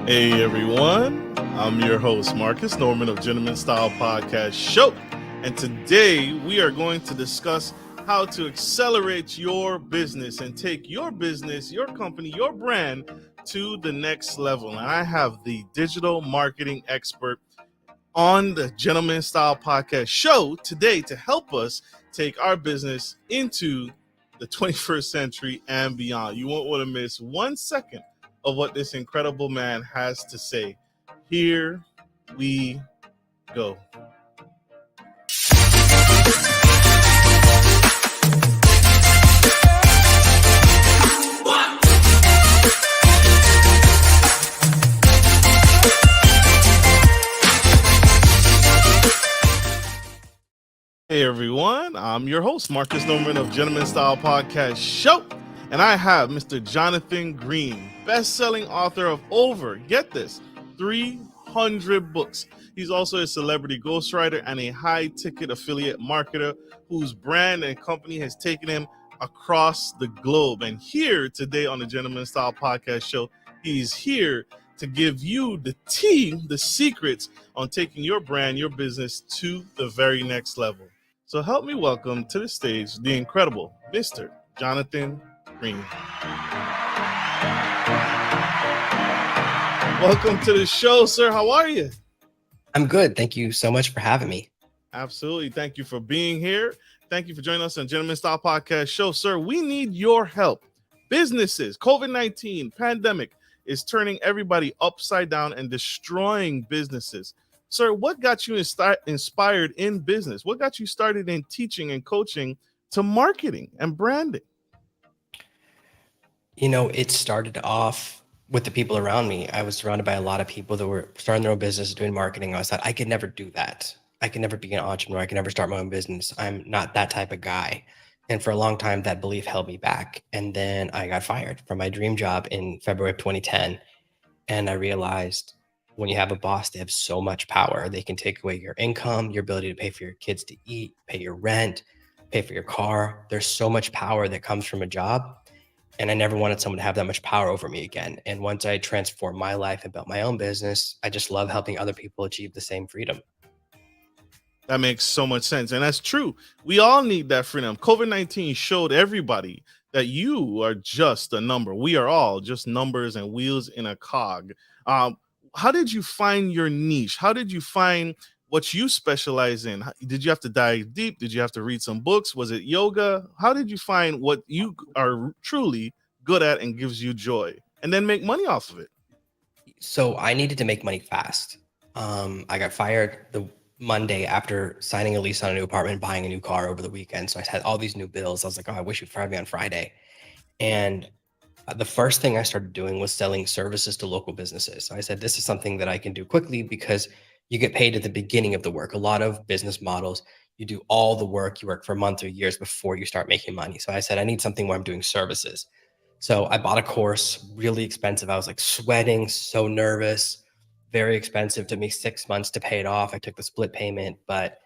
Hey everyone, I'm your host Marcus Norman of Gentleman Style Podcast Show, and today we are going to discuss how to accelerate your business and take your business, your company, your brand to the next level. And I have the digital marketing expert on the Gentleman Style Podcast Show today to help us take our business into the 21st century and beyond. You won't want to miss 1 second of what this incredible man has to say. Here we go. Hey everyone, I'm your host, Marcus Norman of Gentleman Style Podcast Show, and I have Mr. Jonathan Green, best-selling author of over, get this, 300 books. He's also a celebrity ghostwriter and a high-ticket affiliate marketer whose brand and company has taken him across the globe. And here today on the Gentleman Style Podcast Show, he's here to give you the tea, the secrets on taking your brand, your business to the very next level. So help me welcome to the stage the incredible Mr. Jonathan Green. Welcome to the show, sir. How are you? I'm good. Thank you so much for having me. Absolutely. Thank you for being here. Thank you for joining us on Gentleman Style Podcast Show. Sir, we need your help. Businesses, COVID-19, pandemic is turning everybody upside down and destroying businesses. Sir, what got you inspired in business? What got you started in teaching and coaching to marketing and branding? You know, it started off with the people around me. I was surrounded by a lot of people that were starting their own business, doing marketing. I thought I could never do that. I could never be an entrepreneur. I could never start my own business. I'm not that type of guy. And for a long time, that belief held me back. And then I got fired from my dream job in February of 2010. And I realized when you have a boss, they have so much power. They can take away your income, your ability to pay for your kids to eat, pay your rent, pay for your car. There's so much power that comes from a job. And I never wanted someone to have that much power over me again. And once I transformed my life and built my own business, I just love helping other people achieve the same freedom. That makes so much sense. And that's true. We all need that freedom. COVID-19 showed everybody that you are just a number. We are all just numbers and wheels in a cog. How did you find your niche? How did you find what you specialize in? Did you have to dive deep? Did you have to read some books? Was it yoga? How did you find what you are truly good at and gives you joy and then make money off of it? So I needed to make money fast. I got fired the Monday after signing a lease on a new apartment, buying a new car over the weekend. So I had all these new bills. I was like, oh, I wish you'd fire me on Friday. And the first thing I started doing was selling services to local businesses. So I said, this is something that I can do quickly because you get paid at the beginning of the work. A lot of business models, you do all the work, you work for months or years before you start making money. So I said, I need something where I'm doing services. So I bought a course, really expensive. I was like sweating, so nervous, very expensive. It took me 6 months to pay it off. I took the split payment, but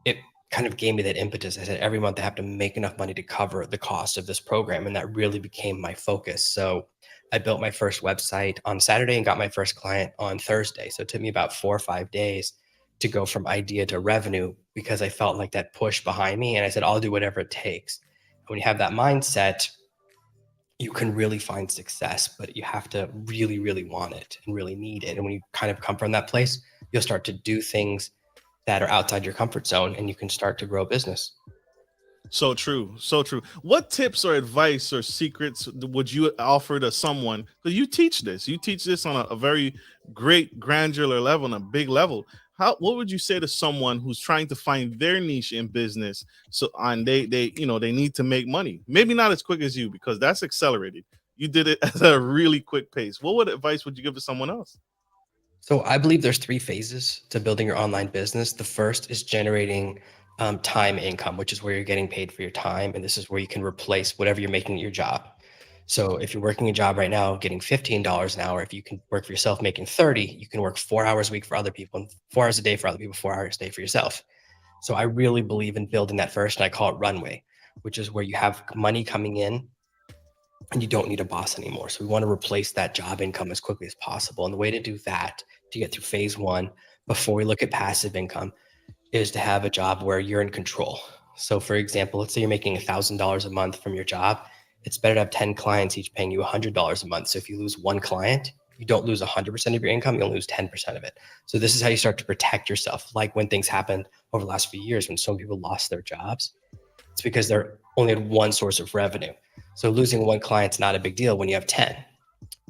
it kind of gave me that impetus. I said, every month I have to make enough money to cover the cost of this program. And that really became my focus. So I built my first website on Saturday and got my first client on Thursday. So it took me about 4 or 5 days to go from idea to revenue because I felt like that push behind me. And I said, I'll do whatever it takes. And when you have that mindset, you can really find success, but you have to really, really want it and really need it. And when you kind of come from that place, you'll start to do things that are outside your comfort zone and you can start to grow a business. So true. So true. What tips or advice or secrets would you offer to someone? Because you teach this on a very great granular level, on a big level. What would you say to someone who's trying to find their niche in business? So and they need to make money. Maybe not as quick as you because that's accelerated. You did it at a really quick pace. What advice would you give to someone else? So I believe there's 3 phases to building your online business. The first is generating time income, which is where you're getting paid for your time. And this is where you can replace whatever you're making at your job. So if you're working a job right now, getting $15 an hour, if you can work for yourself, making 30, you can work 4 hours a week for other people and 4 hours a day for other people, 4 hours a day for yourself. So I really believe in building that first, and I call it runway, which is where you have money coming in and you don't need a boss anymore. So we want to replace that job income as quickly as possible. And the way to do that, to get through phase one, before we look at passive income, is to have a job where you're in control. So, for example, let's say you're making $1,000 a month from your job. It's better to have 10 clients each paying you $100 a month. So, if you lose one client, you don't lose 100% of your income, you'll lose 10% of it. So, this is how you start to protect yourself. Like when things happened over the last few years, when some people lost their jobs, it's because they're only had one source of revenue. So, losing one client's not a big deal when you have 10.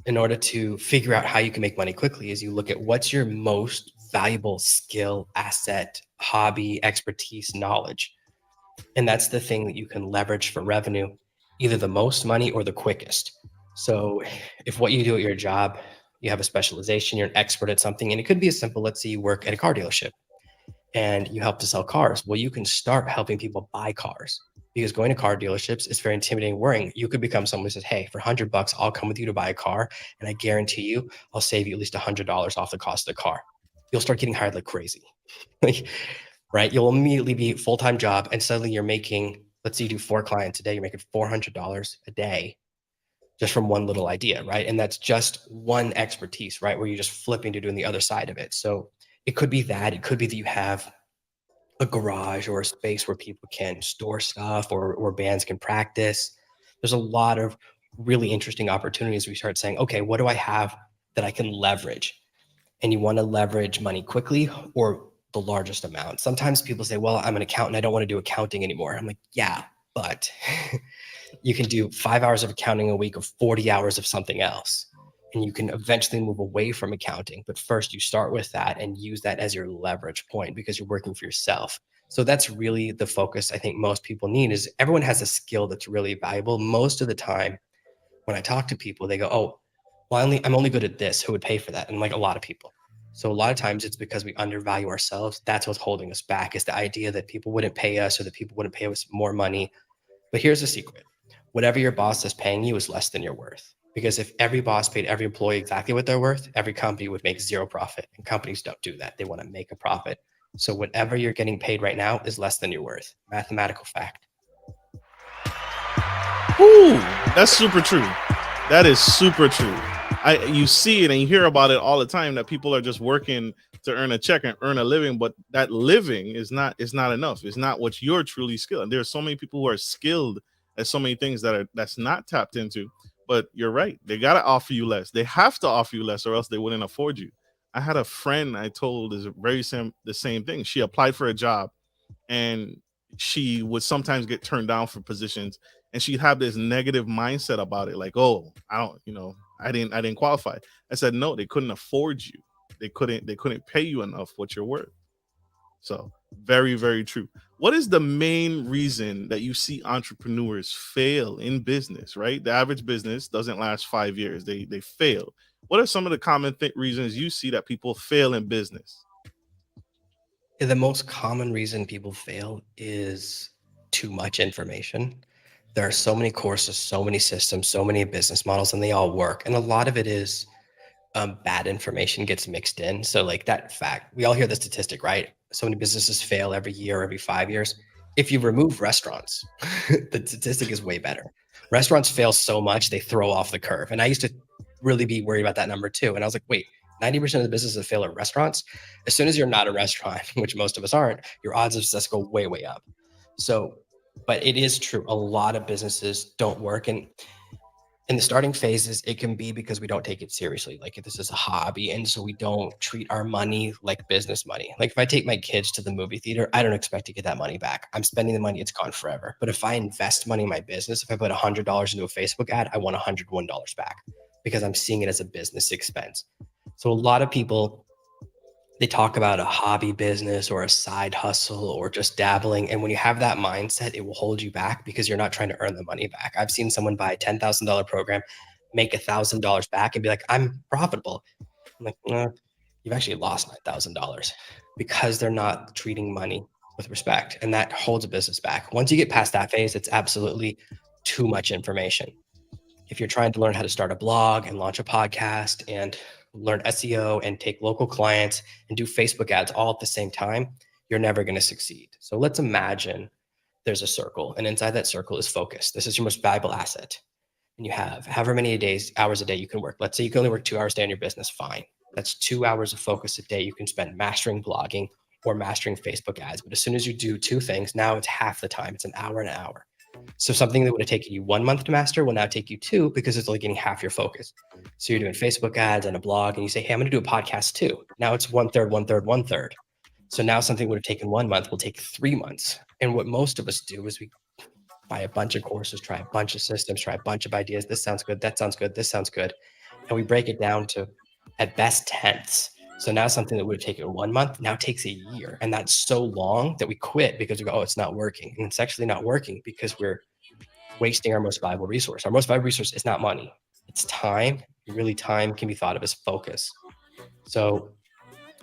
In order to figure out how you can make money quickly is you look at what's your most valuable skill, asset, hobby, expertise, knowledge. And that's the thing that you can leverage for revenue, either the most money or the quickest. So if what you do at your job, you have a specialization, you're an expert at something, and it could be as simple, let's say you work at a car dealership and you help to sell cars. Well, you can start helping people buy cars, because going to car dealerships is very intimidating, worrying. You could become someone who says, hey, for $100, I'll come with you to buy a car. And I guarantee you, I'll save you at least $100 off the cost of the car. You'll start getting hired like crazy. Right? You'll immediately be full-time job, and suddenly you're making, let's say you do 4 clients a day, you're making $400 a day just from one little idea, right? And that's just one expertise, right? Where you're just flipping to doing the other side of it. So it could be that. It could be that you have a garage or a space where people can store stuff, or bands can practice. There's a lot of really interesting opportunities. We start saying, okay, what do I have that I can leverage? And you want to leverage money quickly or the largest amount. Sometimes people say, well, I'm an accountant, I don't want to do accounting anymore. I'm like, yeah, but you can do 5 hours of accounting a week or 40 hours of something else. And you can eventually move away from accounting. But first, you start with that and use that as your leverage point, because you're working for yourself. So that's really the focus I think most people need. Is everyone has a skill that's really valuable. Most of the time, when I talk to people, they go, oh, well, I'm only good at this. Who would pay for that? And like a lot of people. So a lot of times it's because we undervalue ourselves. That's what's holding us back, is the idea that people wouldn't pay us, or that people wouldn't pay us more money. But here's the secret. Whatever your boss is paying you is less than your worth. Because if every boss paid every employee exactly what they're worth, every company would make zero profit. And companies don't do that. They want to make a profit. So whatever you're getting paid right now is less than your worth. Mathematical fact. Ooh, that's super true. That is super true. You see it and you hear about it all the time, that people are just working to earn a check and earn a living, but that living is not enough. It's not what you're truly skilled. And there's so many people who are skilled at so many things that's not tapped into. But you're right. They gotta offer you less. They have to offer you less, or else they wouldn't afford you. I had a friend I told is the same thing. She applied for a job, and she would sometimes get turned down for positions, and she'd have this negative mindset about it, like, oh, I don't, I didn't qualify. I said, no, they couldn't afford you. They couldn't pay you enough what you're worth. So very, very true. What is the main reason that you see entrepreneurs fail in business? Right, the average business doesn't last 5 years. They fail. What are some of the common reasons you see that people fail in business? The most common reason people fail is too much information. There are so many courses, so many systems, so many business models, and they all work. And a lot of it is bad information gets mixed in. So, like that fact, we all hear the statistic, right? So many businesses fail every year, every 5 years. If you remove restaurants, the statistic is way better. Restaurants fail so much, they throw off the curve. And I used to really be worried about that number too. And I was like, wait, 90% of the businesses that fail are restaurants. As soon as you're not a restaurant, which most of us aren't, your odds of success go way, way up. So, but it is true. A lot of businesses don't work. And in the starting phases, it can be because we don't take it seriously. Like if this is a hobby, and so we don't treat our money like business money. Like if I take my kids to the movie theater, I don't expect to get that money back. I'm spending the money, it's gone forever. But if I invest money in my business, if I put $100 into a Facebook ad, I want $101 back, because I'm seeing it as a business expense. So a lot of people, they talk about a hobby business or a side hustle or just dabbling. And when you have that mindset, it will hold you back, because you're not trying to earn the money back. I've seen someone buy a $10,000 program, make $1,000 back, and be like, I'm profitable. I'm like, you've actually lost $9,000, because they're not treating money with respect. And that holds a business back. Once you get past that phase, it's absolutely too much information. If you're trying to learn how to start a blog and launch a podcast and learn SEO and take local clients and do Facebook ads all at the same time, you're never going to succeed. So let's imagine there's a circle, and inside that circle is focus. This is your most valuable asset. and you have however many hours a day you can work. Let's say you can only work 2 hours a day on your business, fine. That's 2 hours of focus a day you can spend mastering blogging or mastering Facebook ads. But as soon as you do two things, now it's half the time. It's an hour and an hour. So something that would have taken you 1 month to master will now take you two because it's only getting half your focus. So you're doing Facebook ads and a blog, and you say, hey, I'm going to do a podcast too. Now it's one third, one third, one third. So now something would have taken 1 month will take 3 months. And what most of us do is we buy a bunch of courses, try a bunch of systems, try a bunch of ideas. This sounds good. That sounds good. This sounds good. And we break it down to at best tenths. So now something that would have taken 1 month now takes a year. And that's so long that we quit because we go, oh, it's not working. And it's actually not working because we're wasting our most valuable resource. Our most valuable resource is not money, it's time. Really, time can be thought of as focus. So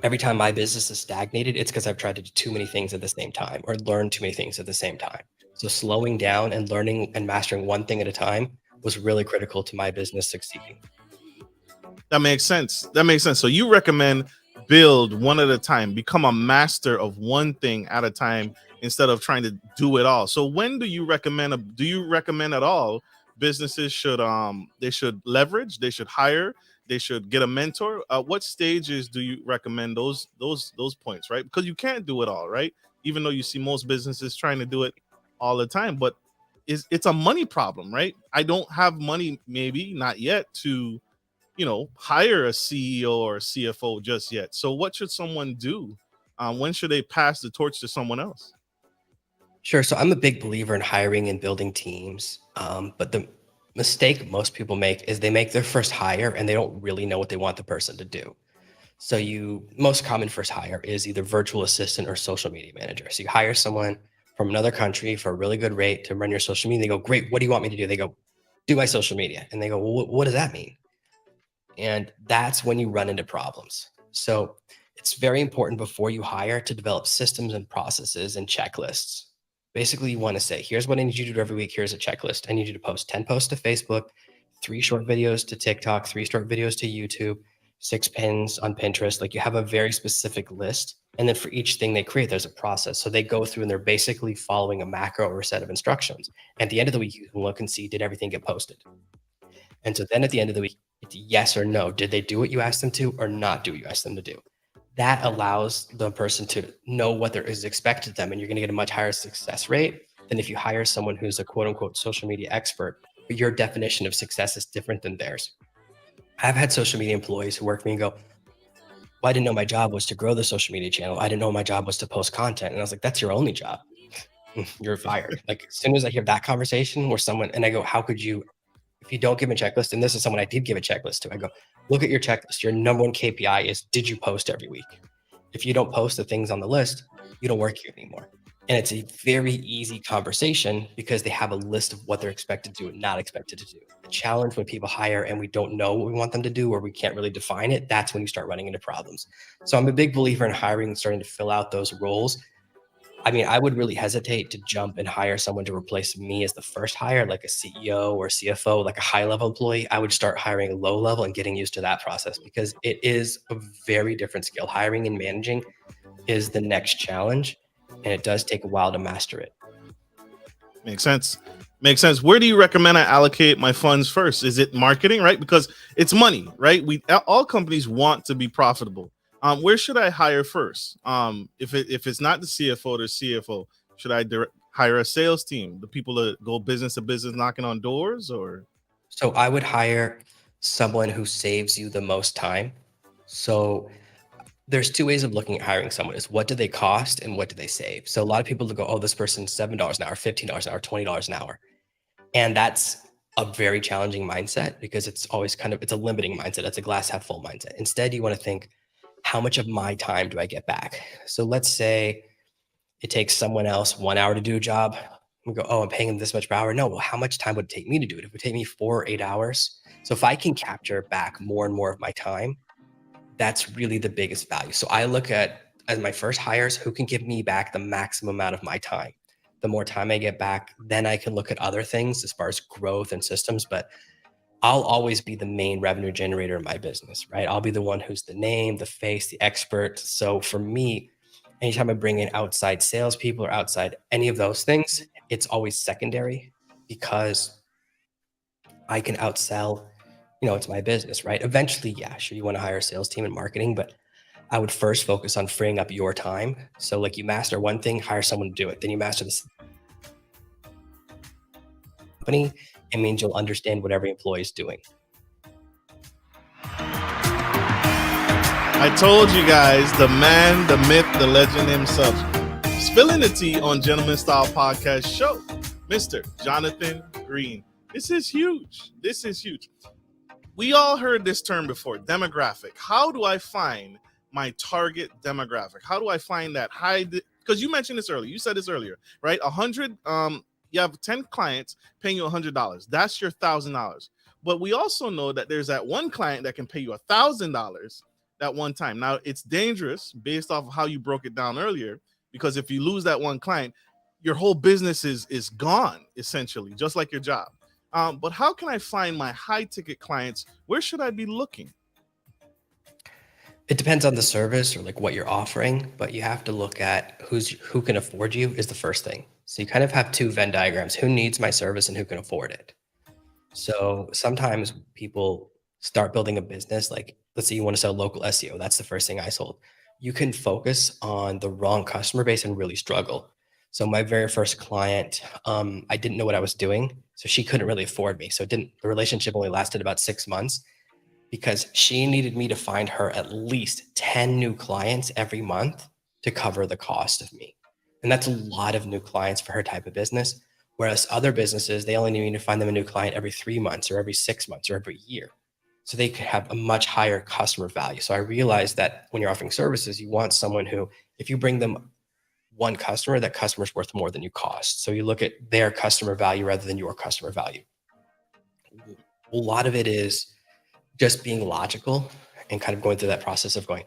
every time my business is stagnated, it's because I've tried to do too many things at the same time or learn too many things at the same time. So slowing down and learning and mastering one thing at a time was really critical to my business succeeding. That makes sense. That makes sense. So you recommend build one at a time, become a master of one thing at a time instead of trying to do it all. So when do you recommend do you recommend at all businesses should they should leverage, they should hire, they should get a mentor? What stages do you recommend those points, right? Because you can't do it all, right? Even though you see most businesses trying to do it all the time, but it's a money problem, right? I don't have money, maybe not yet, to hire a CEO or a CFO just yet. So what should someone do? When should they pass the torch to someone else? Sure. So I'm a big believer in hiring and building teams. But the mistake most people make is they make their first hire and they don't really know what they want the person to do. So most common first hire is either virtual assistant or social media manager. So you hire someone from another country for a really good rate to run your social media. They go, great, what do you want me to do? They go, do my social media. And they go, well, what does that mean? And that's when you run into problems. So it's very important before you hire to develop systems and processes and checklists. Basically, you want to say, here's what I need you to do every week. Here's a checklist. I need you to post 10 posts to Facebook, 3 short videos to TikTok, 3 short videos to YouTube, 6 pins on Pinterest. Like, you have a very specific list. And then for each thing they create, there's a process. So they go through and they're basically following a macro or a set of instructions. At the end of the week, you can look and see, did everything get posted? And so then at the end of the week, it's yes or no. Did they do what you asked them to or not do what you asked them to do? That allows the person to know what there is expected of them. And you're going to get a much higher success rate than if you hire someone who's a quote unquote social media expert, but your definition of success is different than theirs. I've had social media employees who work for me and go, well, I didn't know my job was to grow the social media channel. I didn't know my job was to post content. And I was like, that's your only job. You're fired. Like, as soon as I hear that conversation where someone, and I go, how could you, if you don't give a checklist, and this is someone I did give a checklist to, I go, look at your checklist. Your number one KPI is, did you post every week? If you don't post the things on the list, you don't work here anymore. And it's a very easy conversation because they have a list of what they're expected to do and not expected to do. The challenge when people hire and we don't know what we want them to do or we can't really define it, that's when you start running into problems. So I'm a big believer in hiring and starting to fill out those roles. I mean, I would really hesitate to jump and hire someone to replace me as the first hire, like a CEO or CFO, like a high level employee. I would start hiring low level and getting used to that process because it is a very different skill. Hiring and managing is the next challenge, and it does take a while to master it. Makes sense. Makes sense. Where do you recommend I allocate my funds first? Is it marketing, right? Because it's money, right? All companies want to be profitable. Where should I hire first? If it's not the CFO, the CFO, should I hire a sales team, the people that go business to business, knocking on doors, or? So I would hire someone who saves you the most time. So there's two ways of looking at hiring someone: is what do they cost and what do they save? So a lot of people go, oh, this person's $7 an hour, $15 an hour, $20 an hour. And that's a very challenging mindset because it's always it's a limiting mindset. It's a glass half full mindset. Instead, you want to think, how much of my time do I get back? So let's say it takes someone else 1 hour to do a job. We go, oh, I'm paying them this much per hour. No, well, how much time would it take me to do it? It would take me 4 or 8 hours. So if I can capture back more and more of my time, that's really the biggest value. So I look at, as my first hires, who can give me back the maximum amount of my time. The more time I get back, then I can look at other things as far as growth and systems. But I'll always be the main revenue generator in my business, right? I'll be the one who's the name, the face, the expert. So for me, anytime I bring in outside salespeople or outside any of those things, it's always secondary because I can outsell, it's my business, right? Eventually, yeah, sure, you want to hire a sales team and marketing, but I would first focus on freeing up your time. So like you master one thing, hire someone to do it. Then you master the company. It means you'll understand what every employee is doing. I told you guys, the man, the myth, the legend himself, spilling the tea on Gentleman Style Podcast Show, Mr. Jonathan Green. This is huge. This is huge. We all heard this term before, demographic. How do I find my target demographic? How do I find that high? Because you mentioned this earlier. You said this earlier, right? You have 10 clients paying you $100. That's your $1,000. But we also know that there's that one client that can pay you $1,000 that one time. Now, it's dangerous based off of how you broke it down earlier, because if you lose that one client, your whole business is gone, essentially, just like your job. But how can I find my high ticket clients? Where should I be looking? It depends on the service or like what you're offering, but you have to look at who can afford you is the first thing. So you kind of have two Venn diagrams: who needs my service and who can afford it. So sometimes people start building a business, like let's say you want to sell local SEO. That's the first thing I sold. You can focus on the wrong customer base and really struggle. So my very first client, I didn't know what I was doing, so she couldn't really afford me. So the relationship only lasted about 6 months because she needed me to find her at least 10 new clients every month to cover the cost of me. And that's a lot of new clients for her type of business. Whereas other businesses, they only need to find them a new client every 3 months or every 6 months or every year. So they could have a much higher customer value. So I realized that when you're offering services, you want someone who, if you bring them one customer, that customer's worth more than you cost. So you look at their customer value rather than your customer value. A lot of it is just being logical and kind of going through that process of going,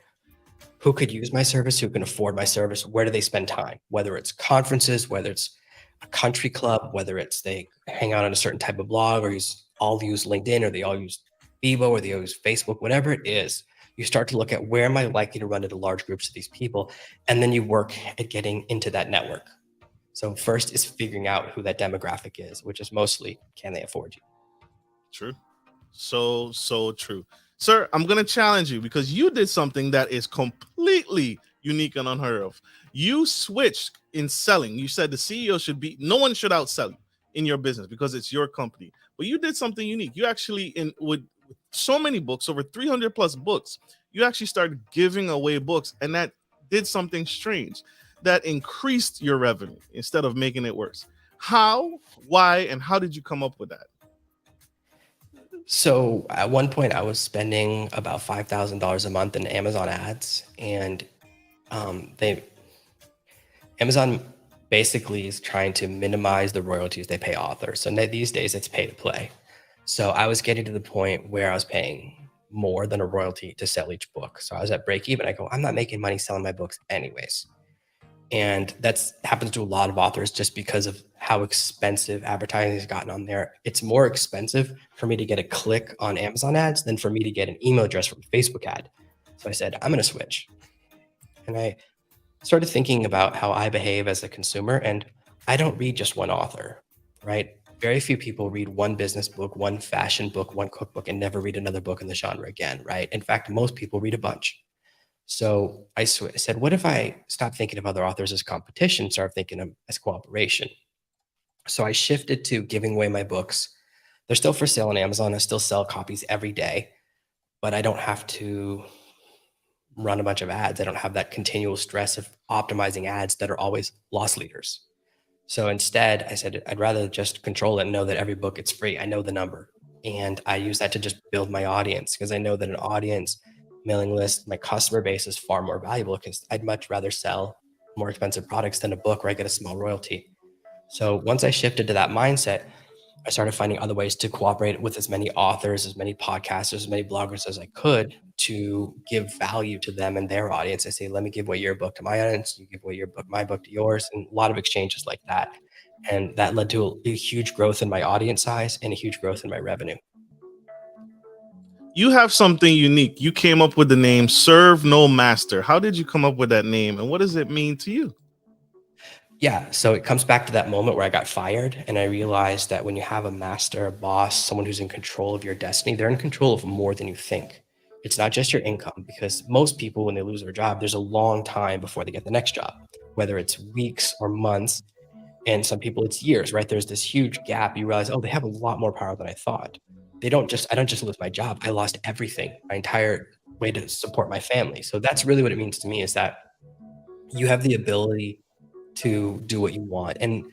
who could use my service, who can afford my service, where do they spend time, whether it's conferences, whether it's a country club, whether it's they hang out on a certain type of blog, or all use LinkedIn, or they all use Bebo, or they all use Facebook, whatever it is. You start to look at where am I likely to run into large groups of these people, and then you work at getting into that network. So first is figuring out who that demographic is, which is mostly, can they afford you? True. So true. Sir, I'm going to challenge you because you did something that is completely unique and unheard of. You switched in selling. You said the CEO no one should outsell you in your business because it's your company. But you did something unique. You actually, with so many books, over 300 plus books, you actually started giving away books, and that did something strange that increased your revenue instead of making it worse. How, why, and how did you come up with that? So at one point, I was spending about $5,000 a month in Amazon ads, and Amazon basically is trying to minimize the royalties they pay authors. So these days, it's pay to play. So I was getting to the point where I was paying more than a royalty to sell each book. So I was at break even. I go, I'm not making money selling my books anyways. And that's happens to a lot of authors just because of how expensive advertising has gotten on there. It's more expensive for me to get a click on Amazon ads than for me to get an email address from a Facebook ad. So I said, I'm going to switch. And I started thinking about how I behave as a consumer. And I don't read just one author, right? Very few people read one business book, one fashion book, one cookbook, and never read another book in the genre again, right? In fact, most people read a bunch. So I said, what if I stop thinking of other authors as competition, start thinking of them as cooperation? So I shifted to giving away my books. They're still for sale on Amazon. I still sell copies every day, but I don't have to run a bunch of ads. I don't have that continual stress of optimizing ads that are always loss leaders. So instead, I said, I'd rather just control it and know that every book it's free. I know the number. And I use that to just build my audience, because I know that an audience mailing list, my customer base, is far more valuable, because I'd much rather sell more expensive products than a book where I get a small royalty. So once I shifted to that mindset, I started finding other ways to cooperate with as many authors, as many podcasters, as many bloggers as I could to give value to them and their audience. I say, let me give away your book to my audience, you give away my book to yours, and a lot of exchanges like that. And that led to a huge growth in my audience size and a huge growth in my revenue. You have something unique. You came up with the name Serve No Master. How did you come up with that name, and what does it mean to you? Yeah. So it comes back to that moment where I got fired, and I realized that when you have a master, a boss, someone who's in control of your destiny, they're in control of more than you think. It's not just your income, because most people, when they lose their job, there's a long time before they get the next job, whether it's weeks or months. And some people, it's years, right? There's this huge gap. You realize, oh, they have a lot more power than I thought. I don't just lose my job. I lost everything, my entire way to support my family. So that's really what it means to me, is that you have the ability to do what you want. And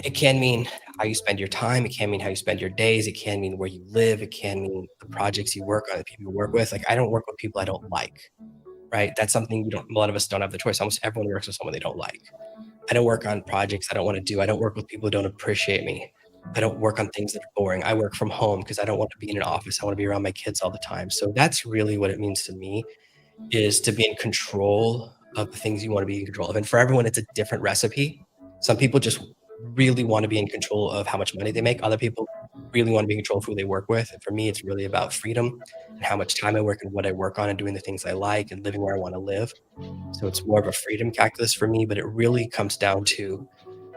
it can mean how you spend your time. It can mean how you spend your days. It can mean where you live. It can mean the projects you work on, the people you work with. Like, I don't work with people I don't like, right? That's something a lot of us don't have the choice. Almost everyone works with someone they don't like. I don't work on projects I don't want to do. I don't work with people who don't appreciate me. I don't work on things that are boring. I work from home because I don't want to be in an office. I want to be around my kids all the time. So that's really what it means to me, is to be in control of the things you want to be in control of. And for everyone, it's a different recipe. Some people just really want to be in control of how much money they make. Other people really want to be in control of who they work with. And for me, it's really about freedom and how much time I work and what I work on, and doing the things I like and living where I want to live. So it's more of a freedom calculus for me, but it really comes down to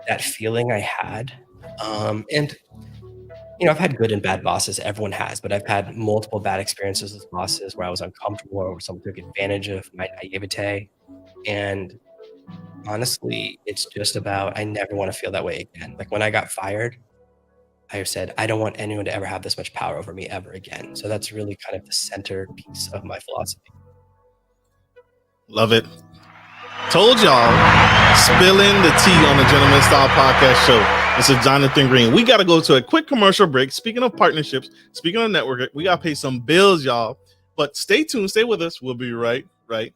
that feeling I had. And I've had good and bad bosses. Everyone has, but I've had multiple bad experiences with bosses where I was uncomfortable or where someone took advantage of my naivete. And honestly, it's just about, I never want to feel that way again. Like, when I got fired, I said, I don't want anyone to ever have this much power over me ever again. So that's really kind of the centerpiece of my philosophy. Love it. Told y'all, spilling the tea on the Gentleman Style Podcast Show. This is Jonathan Green. We got to go to a quick commercial break. Speaking of partnerships, speaking of networking, we got to pay some bills, y'all. But stay tuned. Stay with us. We'll be right back.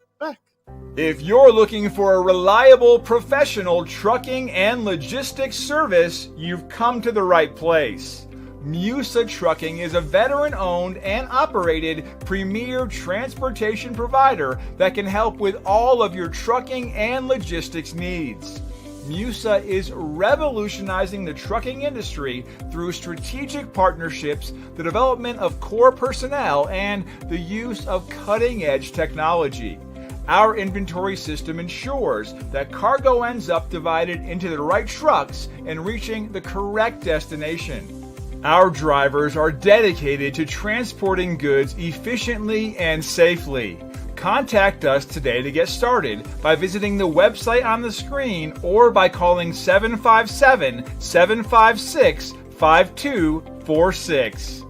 If you're looking for a reliable, professional trucking and logistics service, you've come to the right place. Musa Trucking is a veteran-owned and operated premier transportation provider that can help with all of your trucking and logistics needs. Musa is revolutionizing the trucking industry through strategic partnerships, the development of core personnel, and the use of cutting-edge technology. Our inventory system ensures that cargo ends up divided into the right trucks and reaching the correct destination. Our drivers are dedicated to transporting goods efficiently and safely. Contact us today to get started by visiting the website on the screen or by calling 757-756-5246.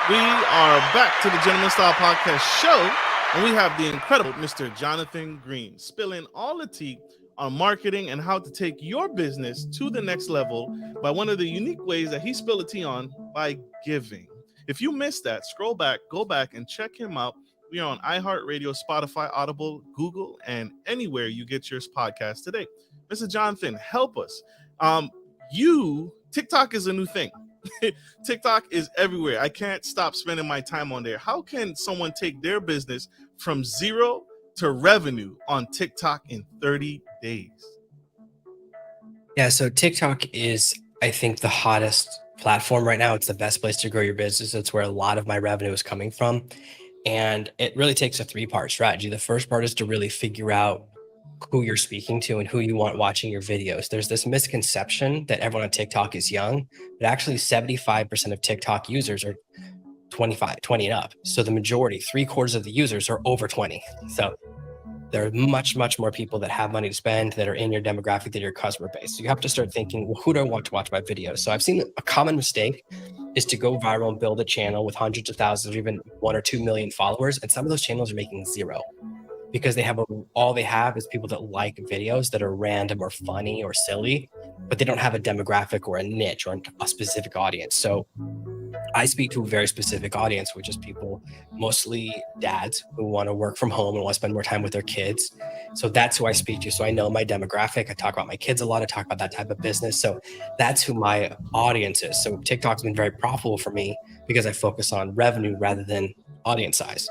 We are back to the Gentleman Style Podcast Show, and we have the incredible Mr. Jonathan Green spilling all the tea on marketing and how to take your business to the next level by one of the unique ways that he spilled the tea on, by giving. If you missed that, scroll back, go back and check him out. We are on iHeartRadio, Spotify, Audible, Google, and anywhere you get your podcast today. Mr. Jonathan, help us. TikTok is a new thing. TikTok is everywhere. I can't stop spending my time on there. How can someone take their business from zero to revenue on TikTok in 30 days? Yeah, so TikTok is, I think, the hottest platform right now. It's the best place to grow your business. It's where a lot of my revenue is coming from. And it really takes a 3-part strategy. The first part is to really figure out who you're speaking to and who you want watching your videos. There's this misconception that everyone on TikTok is young, but actually 75% of TikTok users are 20 and up. So the majority, 3/4 of the users, are over 20. So there are much, much more people that have money to spend, that are in your demographic, that are your customer base. So you have to start thinking, well, who do I want to watch my videos? So I've seen a common mistake is to go viral and build a channel with hundreds of thousands or even 1 or 2 million followers. And some of those channels are making zero, because all they have is people that like videos that are random or funny or silly, but they don't have a demographic or a niche or a specific audience. So I speak to a very specific audience, which is people, mostly dads, who want to work from home and want to spend more time with their kids. So that's who I speak to. So I know my demographic. I talk about my kids a lot. I talk about that type of business. So that's who my audience is. So TikTok's been very profitable for me because I focus on revenue rather than audience size.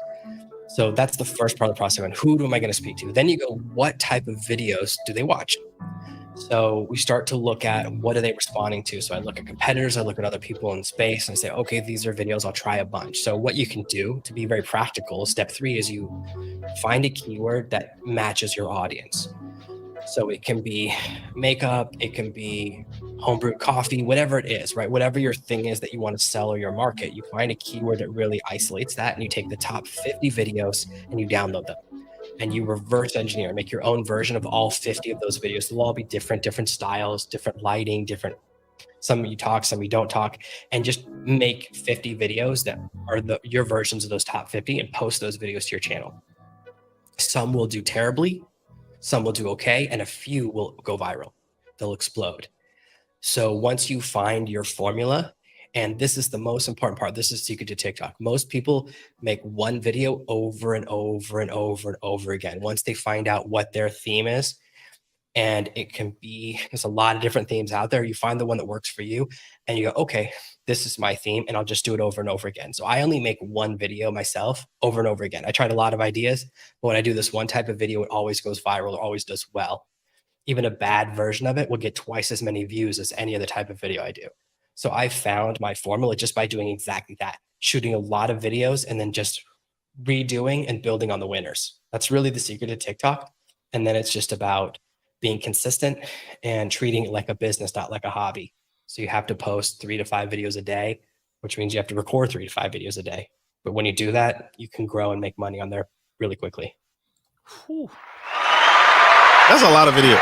So that's the first part of the process. And who am I going to speak to? Then you go, what type of videos do they watch? So we start to look at what are they responding to. So I look at competitors, I look at other people in space, and I say, okay, these are videos, I'll try a bunch. So what you can do to be very practical, step 3 is you find a keyword that matches your audience. So it can be makeup, it can be homebrewed coffee, whatever it is, right? Whatever your thing is that you want to sell or your market, you find a keyword that really isolates that, and you take the top 50 videos and you download them. And you reverse engineer, make your own version of all 50 of those videos. They'll all be different styles, different lighting, different. Some you talk, some you don't talk, and just make 50 videos that are your versions of those top 50 and post those videos to your channel. Some will do terribly, some will do okay, and a few will go viral. They'll explode. So once you find your formula, and this is the most important part, this is secret to TikTok. Most people make one video over and over and over and over again. Once they find out what their theme is, and it can be, there's a lot of different themes out there. You find the one that works for you and you go, okay, this is my theme, and I'll just do it over and over again. So I only make one video myself over and over again. I tried a lot of ideas, but when I do this one type of video, it always goes viral or always does well. Even a bad version of it will get twice as many views as any other type of video I do. So I found my formula just by doing exactly that, shooting a lot of videos and then just redoing and building on the winners. That's really the secret to TikTok. And then it's just about being consistent and treating it like a business, not like a hobby. So you have to post 3 to 5 videos a day, which means you have to record 3 to 5 videos a day. But when you do that, you can grow and make money on there really quickly. Whew. That's a lot of videos.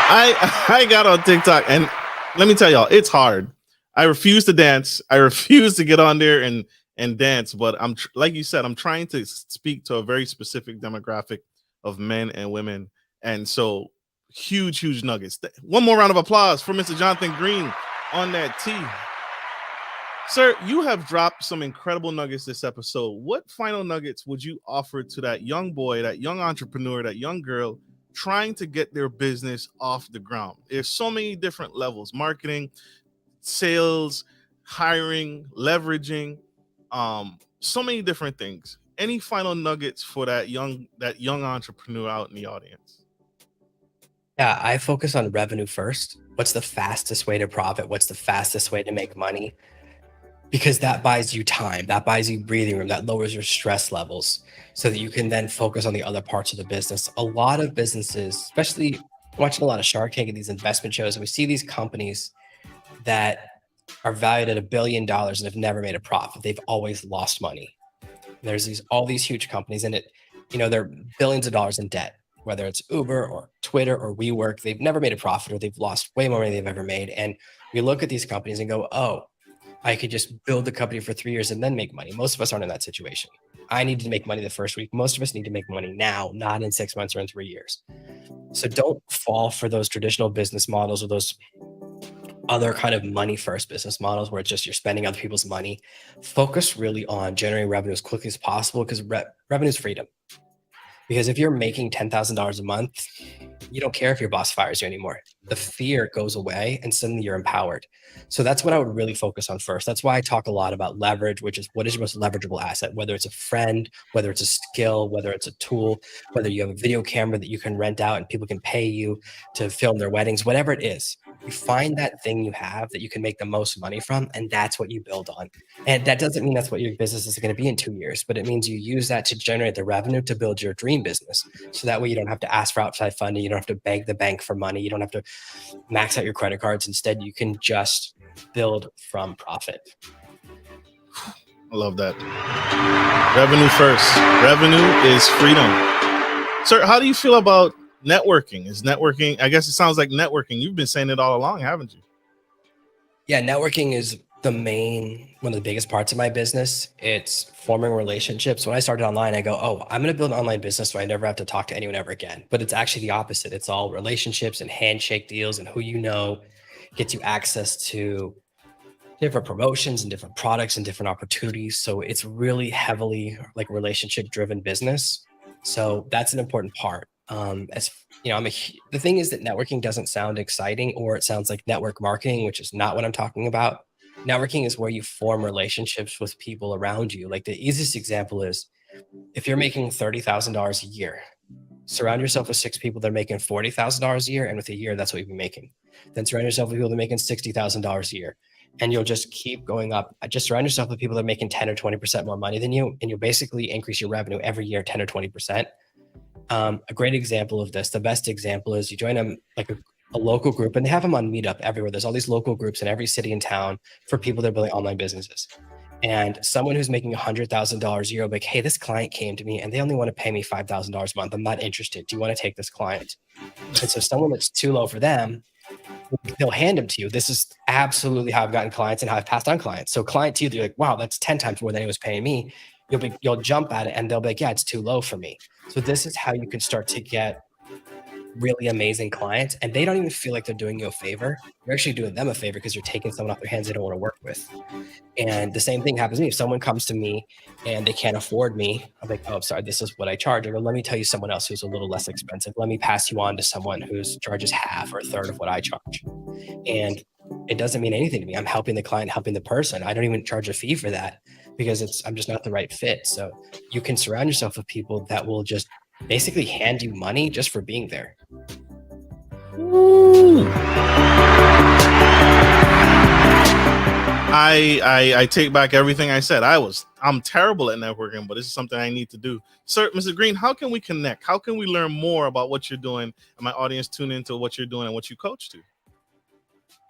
I got on TikTok, and let me tell y'all, it's hard. I refuse to dance. I refuse to get on there and dance. But I'm like you said, I'm trying to speak to a very specific demographic of men and women. And so huge nuggets. One more round of applause for Mr. Jonathan Green on that tee. Sir, you have dropped some incredible nuggets this episode. What final nuggets would you offer to that young boy, that young entrepreneur, that young girl trying to get their business off the ground? There's so many different levels: marketing, sales, hiring, leveraging, so many different things. Any final nuggets for that young entrepreneur out in the audience? Yeah, I focus on revenue first. What's the fastest way to profit? What's the fastest way to make money? Because that buys you time, that buys you breathing room, that lowers your stress levels so that you can then focus on the other parts of the business. A lot of businesses, especially watching a lot of Shark Tank and these investment shows, and we see these companies that are valued at $1 billion and have never made a profit. They've always lost money. There's all these huge companies, and they're billions of dollars in debt, whether it's Uber or Twitter or WeWork. They've never made a profit, or they've lost way more money than they've ever made. And we look at these companies and go, oh, I could just build the company for 3 years and then make money. Most of us aren't in that situation. I need to make money the first week. Most of us need to make money now, not in 6 months or in 3 years. So don't fall for those traditional business models or those other kind of money first business models where it's just you're spending other people's money. Focus really on generating revenue as quickly as possible, because revenue is freedom. Because if you're making $10,000 a month, you don't care if your boss fires you anymore. The fear goes away and suddenly you're empowered. So that's what I would really focus on first. That's why I talk a lot about leverage, which is what is your most leverageable asset, whether it's a friend, whether it's a skill, whether it's a tool, whether you have a video camera that you can rent out and people can pay you to film their weddings, whatever it is. You find that thing you have that you can make the most money from, and that's what you build on. And that doesn't mean that's what your business is going to be in 2 years, but it means you use that to generate the revenue to build your dream business. So that way you don't have to ask for outside funding. You don't have to beg the bank for money. You don't have to max out your credit cards. Instead, you can just build from profit. I love that. Revenue first. Revenue is freedom. Sir, how do you feel about networking? Is networking, I guess it sounds like networking. You've been saying it all along, haven't you? Yeah, networking is one of the biggest parts of my business. It's forming relationships. When I started online, I go, oh, I'm going to build an online business so I never have to talk to anyone ever again. But it's actually the opposite. It's all relationships and handshake deals, and who you know gets you access to different promotions and different products and different opportunities. So it's really heavily like relationship driven business. So that's an important part. As you know, the thing is that networking doesn't sound exciting, or it sounds like network marketing, which is not what I'm talking about. Networking is where you form relationships with people around you. Like the easiest example is if you're making $30,000 a year, Surround yourself with 6 people that are making $40,000 a year, and with a year, that's what you'll be making. Then surround yourself with people that are making $60,000 a year, and you'll just keep going up. Just surround yourself with people that are making 10 or 20% more money than you, and you'll basically increase your revenue every year 10 or 20%. A great example of this, the best example, is you join a local group, and they have them on Meetup everywhere. There's all these local groups in every city and town for people that are building online businesses. And someone who's making $100,000 a year will be like, hey, this client came to me and they only want to pay me $5,000 a month. I'm not interested. Do you want to take this client? And so someone that's too low for them, they'll hand them to you. This is absolutely how I've gotten clients and how I've passed on clients. So client to you, they're like, wow, that's 10 times more than he was paying me. You'll jump at it and they'll be like, yeah, it's too low for me. So this is how you can start to get really amazing clients, and they don't even feel like they're doing you a favor. You're actually doing them a favor because you're taking someone off their hands they don't want to work with. And the same thing happens to me. If someone comes to me and they can't afford me, I'm like, oh, I'm sorry, this is what I charge. I go, let me tell you someone else who's a little less expensive. Let me pass you on to someone who's charges half or a third of what I charge. And it doesn't mean anything to me. I'm helping the client, helping the person. I don't even charge a fee for that because I'm just not the right fit. So you can surround yourself with people that will just basically hand you money just for being there. Ooh. I take back everything I said. I'm terrible at networking, but this is something I need to do. Sir, Mr. Green, how can we connect? How can we learn more about what you're doing and my audience tune into what you're doing and what you coach to?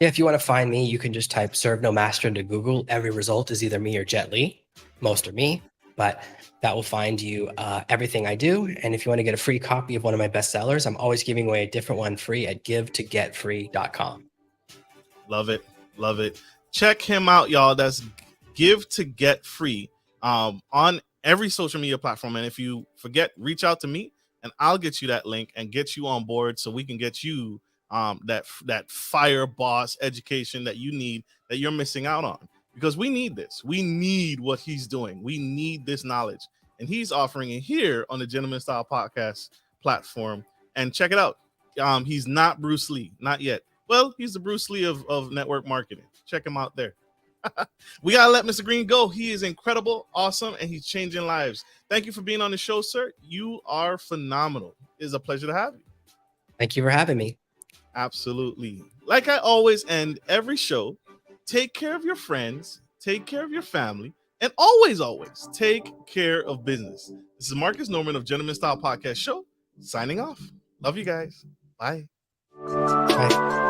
Yeah, if you want to find me, you can just type Serve No Master into Google. Every result is either me or Jet Li. Most are me, but that will find you everything I do. And if you want to get a free copy of one of my bestsellers, I'm always giving away a different one free at givetogetfree.com. Love it. Love it. Check him out, y'all. That's Give to Get Free on every social media platform. And if you forget, reach out to me and I'll get you that link and get you on board so we can get you that fire boss education that you need, that you're missing out on. Because we need this. We need what he's doing. We need this knowledge. And he's offering it here on the Gentleman Style Podcast platform. And check it out. He's not Bruce Lee. Not yet. Well, he's the Bruce Lee of network marketing. Check him out there. We got to let Mr. Green go. He is incredible, awesome, and he's changing lives. Thank you for being on the show, sir. You are phenomenal. It's a pleasure to have you. Thank you for having me. Absolutely. Like I always end every show, take care of your friends, take care of your family, and always, always take care of business. This is Marcus Norman of Gentleman Style Podcast Show, signing off. Love you guys. Bye. Bye.